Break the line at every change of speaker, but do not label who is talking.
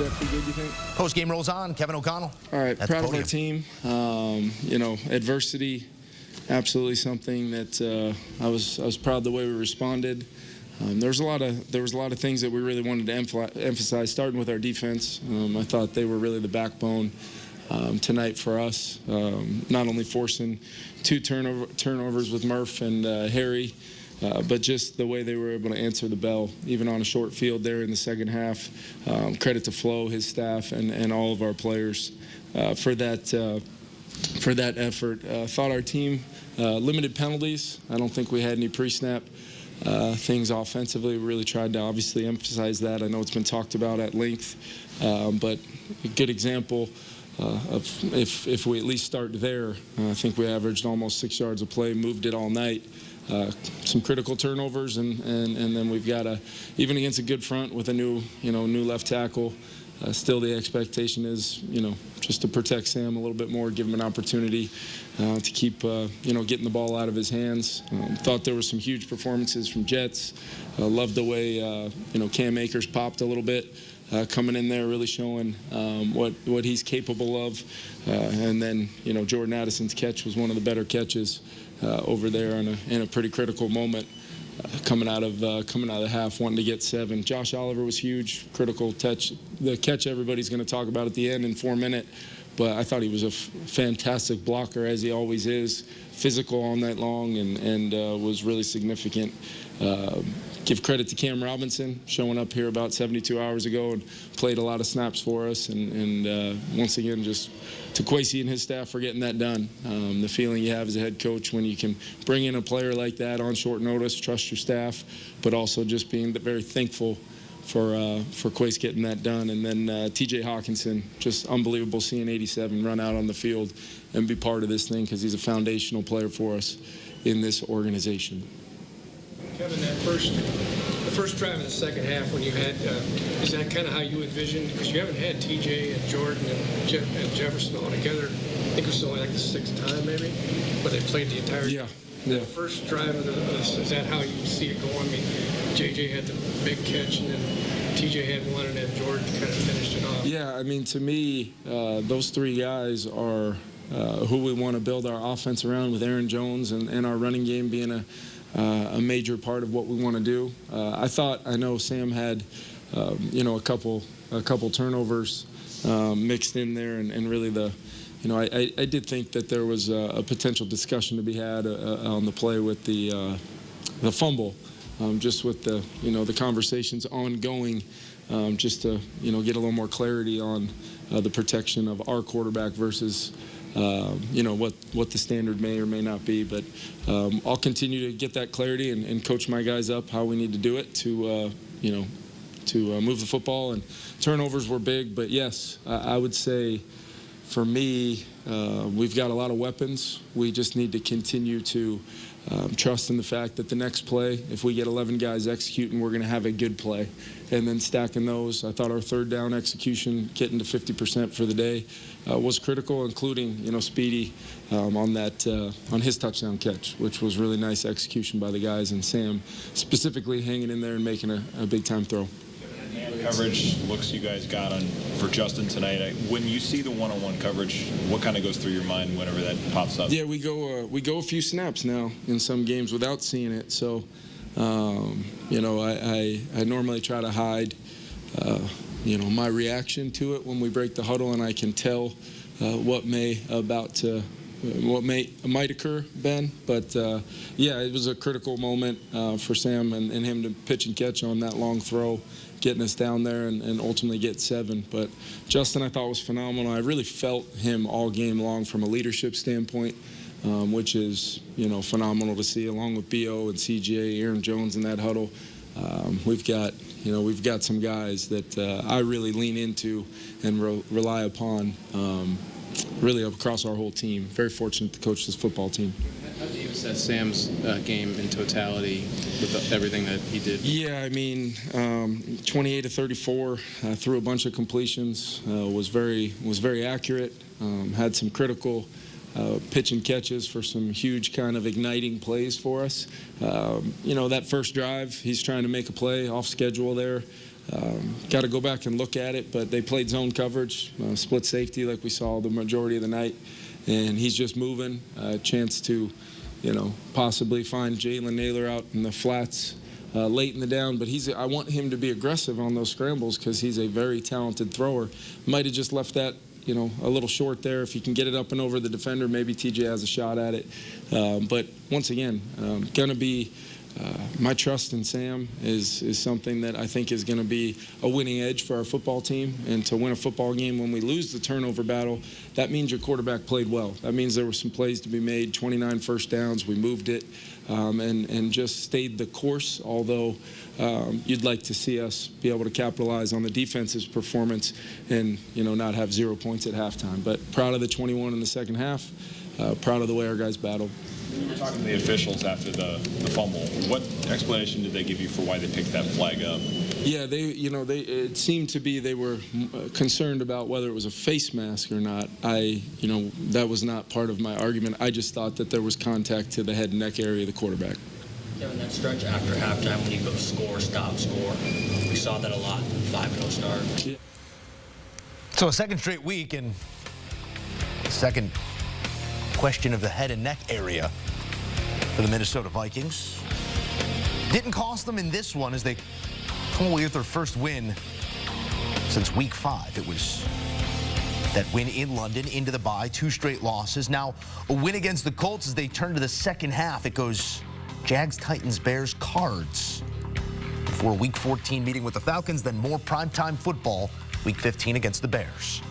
Jeff, we good, you think?
Post-game rolls on. Kevin O'Connell.
All right, proud of our
podium.
team. You know, adversity, absolutely something that I was proud the way we responded. There was a lot of things that we really wanted to emphasize, starting with our defense. I thought they were really the backbone tonight for us, not only forcing 2 turnovers with Murph and Harry, but just the way they were able to answer the bell, even on a short field there in the second half. Credit to Flo, his staff, and all of our players for that effort. Thought our team limited penalties. I don't think we had any pre-snap things offensively. We really tried to obviously emphasize that. I know it's been talked about at length, but a good example of if we at least start there. I think we averaged almost 6 yards of play, moved it all night. Some critical turnovers, and then we've got even against a good front with a new left tackle. Still, the expectation is, just to protect Sam a little bit more, give him an opportunity to keep, getting the ball out of his hands. Thought there were some huge performances from Jets. Loved the way, Cam Akers popped a little bit, coming in there, really showing what he's capable of. And then, Jordan Addison's catch was one of the better catches over there in a pretty critical moment. Coming out of the half, wanting to get 7. Josh Oliver was huge, critical touch. The catch everybody's going to talk about at the end in 4 minutes, but I thought he was a fantastic blocker, as he always is. Physical all night long, and was really significant. Give credit to Cam Robinson, showing up here about 72 hours ago and played a lot of snaps for us. And once again, just to Kwesi and his staff for getting that done. The feeling you have as a head coach when you can bring in a player like that on short notice, trust your staff, but also just being very thankful for Kwesi getting that done. And then T.J. Hawkinson, just unbelievable seeing 87 run out on the field and be part of this thing, because he's a foundational player for us in this organization.
Kevin, the first drive in the second half when you had, is that kind of how you envisioned? Because you haven't had TJ and Jordan and Jefferson all together. I think it was only like the 6th time maybe, but they played the entire
Yeah.
The first drive of is that how you see it going? I mean, JJ had the big catch, and then TJ had one, and then Jordan kind of finished it off.
Yeah, I mean, to me, those 3 guys are who we want to build our offense around, with Aaron Jones and our running game being a major part of what we want to do. I know Sam had, a couple turnovers mixed in there, and really I did think that there was a potential discussion to be had on the play with the fumble, just with the conversations ongoing, just to get a little more clarity on the protection of our quarterback versus what the standard may or may not be. But I'll continue to get that clarity and coach my guys up how we need to do it to move the football. And turnovers were big, but yes, I would say for me, we've got a lot of weapons. We just need to continue to trust in the fact that the next play, if we get 11 guys executing, we're going to have a good play. And then stacking those, I thought our 3rd down execution, getting to 50% for the day, was critical, including, Speedy on his touchdown catch, which was really nice execution by the guys, and Sam specifically hanging in there and making a big-time throw.
Coverage looks you guys got on for Justin tonight. When you see the one-on-one coverage, what kind of goes through your mind whenever that pops up? Yeah,
we go a few snaps now in some games without seeing it. So, I normally try to hide, my reaction to it when we break the huddle, and I can tell what might occur, Ben. But it was a critical moment for Sam and him to pitch and catch on that long throw, getting us down there and ultimately get 7. But Justin, I thought, was phenomenal. I really felt him all game long from a leadership standpoint, which is, phenomenal to see, along with B.O. and C.J., Aaron Jones in that huddle. We've got some guys that I really lean into and rely upon, really across our whole team. Very fortunate to coach this football team.
How do you assess Sam's game in totality with everything that he did?
Yeah, I mean, 28 of 34, threw a bunch of completions, was very accurate, had some critical pitch and catches for some huge kind of igniting plays for us. That first drive, he's trying to make a play off schedule there. Got to go back and look at it, but they played zone coverage, split safety like we saw the majority of the night, and he's just moving. Chance to, possibly find Jalen Naylor out in the flats late in the down, but I want him to be aggressive on those scrambles because he's a very talented thrower. Might have just left that, a little short there. If he can get it up and over the defender, maybe TJ has a shot at it. But once again, going to be my trust in Sam is something that I think is going to be a winning edge for our football team. And to win a football game when we lose the turnover battle, that means your quarterback played well. That means there were some plays to be made, 29 first downs, we moved it, and just stayed the course, although you'd like to see us be able to capitalize on the defense's performance and, not have 0 points at halftime. But proud of the 21 in the second half, proud of the way our guys battled.
We were talking to the officials after the fumble. What explanation did they give you for why they picked that flag up?
Yeah, it seemed to be they were concerned about whether it was a face mask or not. That was not part of my argument. I just thought that there was contact to the head and neck area of the quarterback.
Kevin, that stretch after halftime when you go score, stop, score, we saw that a lot in the 5-0 start.
Yeah.
So a second straight week and second question of the head and neck area for the Minnesota Vikings. Didn't cost them in this one as they come away with their first win since week 5. It was that win in London into the bye, 2 straight losses. Now a win against the Colts as they turn to the second half. It goes Jags, Titans, Bears, Cards before week 14 meeting with the Falcons, then more primetime football week 15 against the Bears.